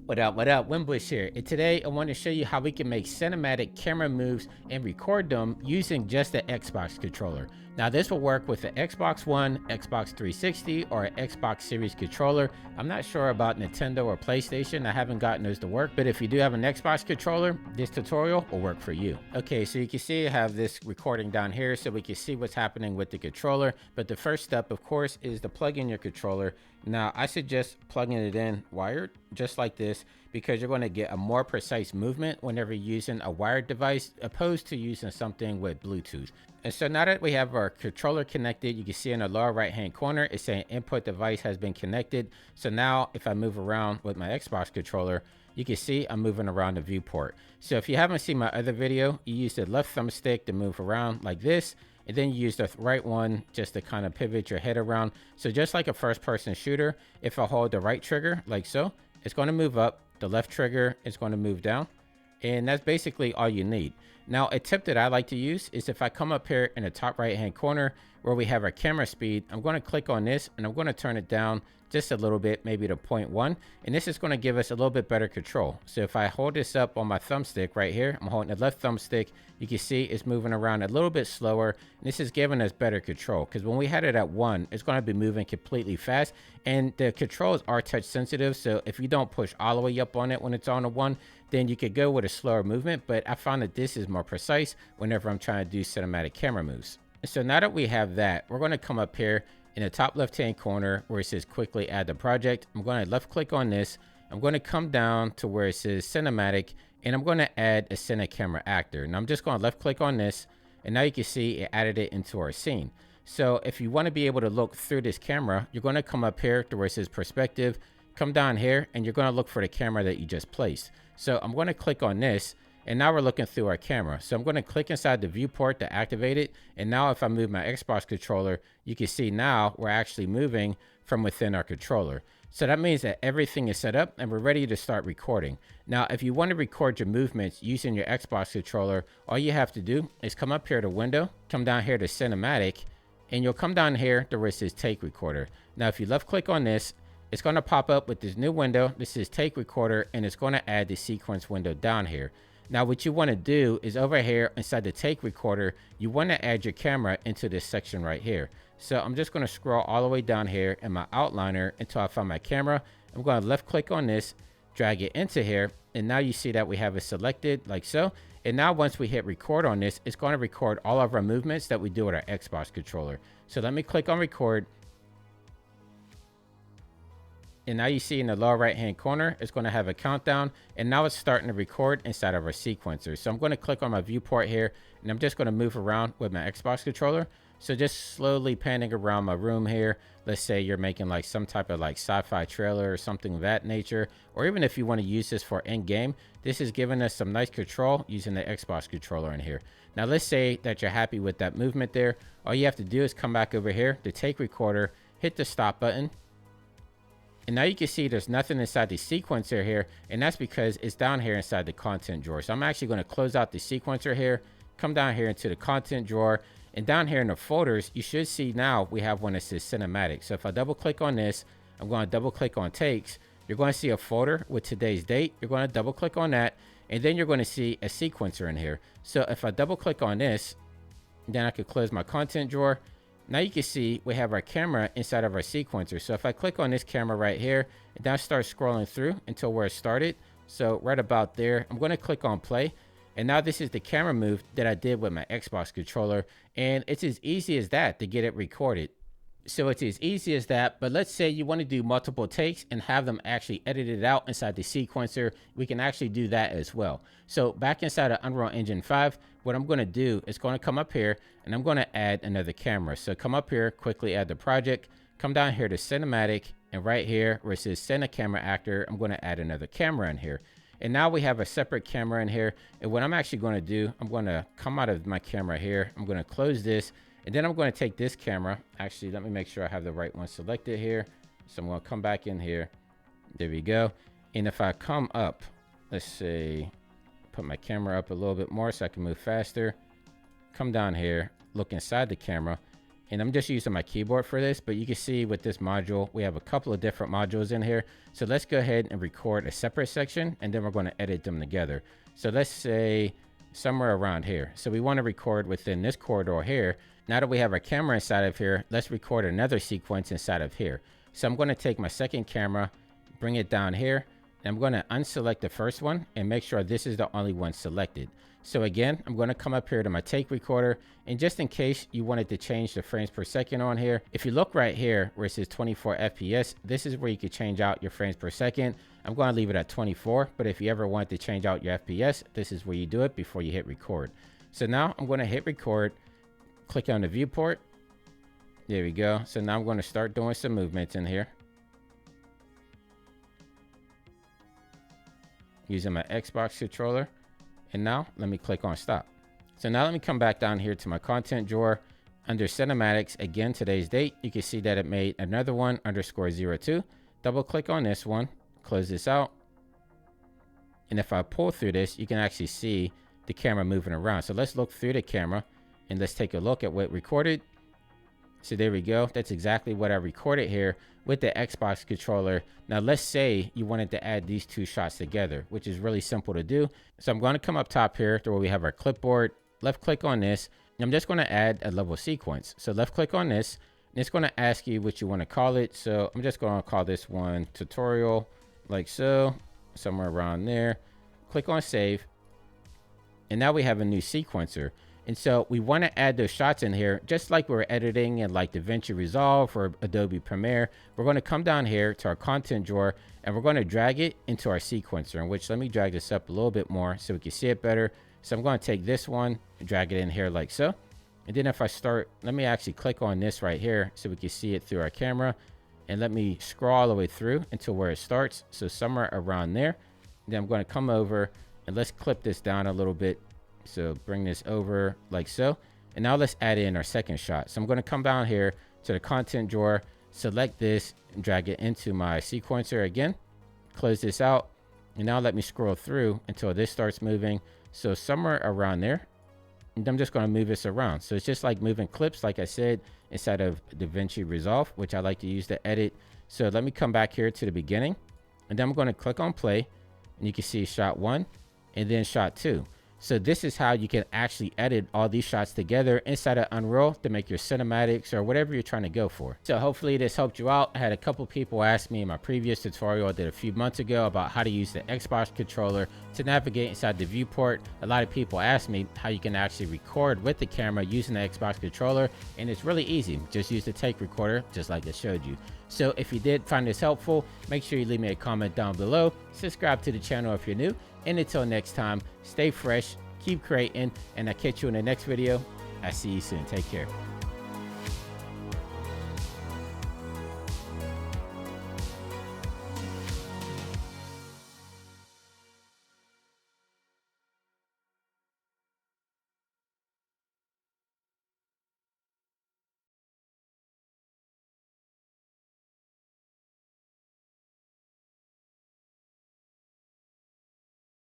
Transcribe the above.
What up, Winbush here. And today I want to show you how we can make cinematic camera moves and record them using just the Xbox controller. Now this will work with the Xbox One, Xbox 360, or an Xbox Series controller. I'm not sure about Nintendo or PlayStation. I haven't gotten those to work, but if you do have an Xbox controller, this tutorial will work for you. Okay, so you can see I have this recording down here so we can see what's happening with the controller. But the first step, of course, is to plug in your controller. Now I suggest plugging it in wired, just like this, because you're going to get a more precise movement whenever you're using a wired device opposed to using something with Bluetooth. And so now that we have our controller connected, you can see in the lower right hand corner it's saying input device has been connected. So now if I move around with my Xbox controller, you can see I'm moving around the viewport. So if you haven't seen my other video, you use the left thumbstick to move around like this, and then you use the right one just to kind of pivot your head around. So just like a first person shooter, if I hold the right trigger like so, it's going to move up, the left trigger is going to move down, and that's basically all you need. Now a tip that I like to use is if I come up here in the top right hand corner where we have our camera speed, I'm going to click on this and I'm going to turn it down just a little bit, maybe to 0.1, and this is going to give us a little bit better control. So if I hold this up on my thumbstick right here, I'm holding the left thumbstick, you can see it's moving around a little bit slower, and this is giving us better control, because when we had it at 1, it's going to be moving completely fast, and the controls are touch sensitive, so if you don't push all the way up on it when it's on a 1, then you could go with a slower movement. But I found that this is more precise whenever I'm trying to do cinematic camera moves. So now that we have that, we're going to come up here in the top left hand corner where it says quickly add the project. I'm going to left click on this. I'm going to come down to where it says cinematic, and I'm going to add a cine camera actor. And I'm just going to left click on this, and now you can see it added it into our scene. So if you want to be able to look through this camera, you're going to come up here to where it says perspective, come down here, and you're going to look for the camera that you just placed. So I'm going to click on this, and now we're looking through our camera. So I'm going to click inside the viewport to activate it. And now if I move my Xbox controller, you can see now we're actually moving from within our controller. So that means that everything is set up and we're ready to start recording. Now, if you want to record your movements using your Xbox controller, all you have to do is come up here to window, come down here to cinematic, and you'll come down here to where it says take recorder. Now, if you left click on this, it's going to pop up with this new window. This is take recorder, and it's going to add the sequence window down here. Now what you want to do is over here inside the take recorder, you want to add your camera into this section right here. So I'm just going to scroll all the way down here in my outliner until I find my camera. I'm going to left click on this, drag it into here, and now you see that we have it selected like so. And now once we hit record on this, it's going to record all of our movements that we do with our Xbox controller. So let me click on record. And now you see in the lower right hand corner, it's going to have a countdown, and now it's starting to record inside of our sequencer. So I'm going to click on my viewport here, and I'm just going to move around with my Xbox controller. So just slowly panning around my room here. Let's say you're making like some type of like sci-fi trailer or something of that nature, or even if you want to use this for in game, this is giving us some nice control using the Xbox controller in here. Now let's say that you're happy with that movement there. All you have to do is come back over here to take recorder, hit the stop button. And now you can see there's nothing inside the sequencer here, and that's because it's down here inside the content drawer. So I'm actually going to close out the sequencer here, come down here into the content drawer, and down here in the folders, you should see now we have one that says cinematic. So if I double click on this, I'm going to double click on takes. You're going to see a folder with today's date. You're going to double click on that, and then you're going to see a sequencer in here. So if I double click on this, then I could close my content drawer. Now you can see we have our camera inside of our sequencer. So if I click on this camera right here, and then I start scrolling through until where it started. So right about there, I'm going to click on play. And now this is the camera move that I did with my Xbox controller. And it's as easy as that to get it recorded. So it's as easy as that, but let's say you want to do multiple takes and have them actually edited out inside the sequencer. We can actually do that as well. So back inside of Unreal Engine 5, what I'm going to do is going to come up here and I'm going to add another camera. So come up here, quickly add the project, come down here to cinematic, and right here where it says cine camera actor, I'm going to add another camera in here. And now we have a separate camera in here. And what I'm actually going to do, I'm going to come out of my camera here. I'm going to close this. And then I'm going to take this camera. Actually, let me make sure I have the right one selected here. So I'm going to come back in here. There we go. And if I come up, let's say, put my camera up a little bit more so I can move faster. Come down here, look inside the camera. And I'm just using my keyboard for this, but you can see with this module, we have a couple of different modules in here. So let's go ahead and record a separate section, and then we're going to edit them together. So let's say somewhere around here. So we want to record within this corridor here. Now that we have our camera inside of here, let's record another sequence inside of here. So I'm going to take my second camera, bring it down here, and I'm going to unselect the first one and make sure this is the only one selected. So again, I'm going to come up here to my take recorder, and just in case you wanted to change the frames per second on here, if you look right here where it says 24 FPS, this is where you could change out your frames per second. I'm going to leave it at 24, but if you ever want to change out your FPS, this is where you do it before you hit record. So now I'm going to hit record, click on the viewport. There we go. So now I'm going to start doing some movements in here using my Xbox controller. And now let me click on stop. So now let me come back down here to my content drawer. Under cinematics, again, today's date, you can see that it made another one _02. Double click on this one, close this out. And if I pull through this, you can actually see the camera moving around. So let's look through the camera and let's take a look at what recorded. So there we go. That's exactly what I recorded here with the Xbox controller. Now let's say you wanted to add these two shots together, which is really simple to do. So I'm going to come up top here to where we have our clipboard, left click on this. And I'm just going to add a level sequence. So left click on this, and it's going to ask you what you want to call it. So I'm just going to call this one tutorial, like so, somewhere around there. Click on save. And now we have a new sequencer. And so we want to add those shots in here, just like we're editing in like DaVinci Resolve or Adobe Premiere. We're going to come down here to our content drawer, and we're going to drag it into our sequencer, in which let me drag this up a little bit more so we can see it better. So I'm going to take this one and drag it in here like so. And then if I start, let me actually click on this right here so we can see it through our camera. And let me scroll all the way through until where it starts. So somewhere around there. And then I'm going to come over and let's clip this down a little bit. So bring this over like so. And now let's add in our second shot. So I'm going to come down here to the content drawer, select this and drag it into my sequencer again. Close this out. And now let me scroll through until this starts moving. So somewhere around there. And I'm just going to move this around. So it's just like moving clips, like I said, inside of DaVinci Resolve, which I like to use to edit. So let me come back here to the beginning. And then I'm going to click on play. And you can see shot 1 and then shot 2. So this is how you can actually edit all these shots together inside of Unreal to make your cinematics or whatever you're trying to go for. So hopefully this helped you out. I had a couple people ask me in my previous tutorial I did a few months ago about how to use the Xbox controller to navigate inside the viewport. A lot of people asked me how you can actually record with the camera using the Xbox controller, and it's really easy. Just use the take recorder just like I showed you. So if you did find this helpful, make sure you leave me a comment down below. Subscribe to the channel if you're new. And until next time, stay fresh, keep creating, and I'll catch you in the next video. I'll see you soon. Take care.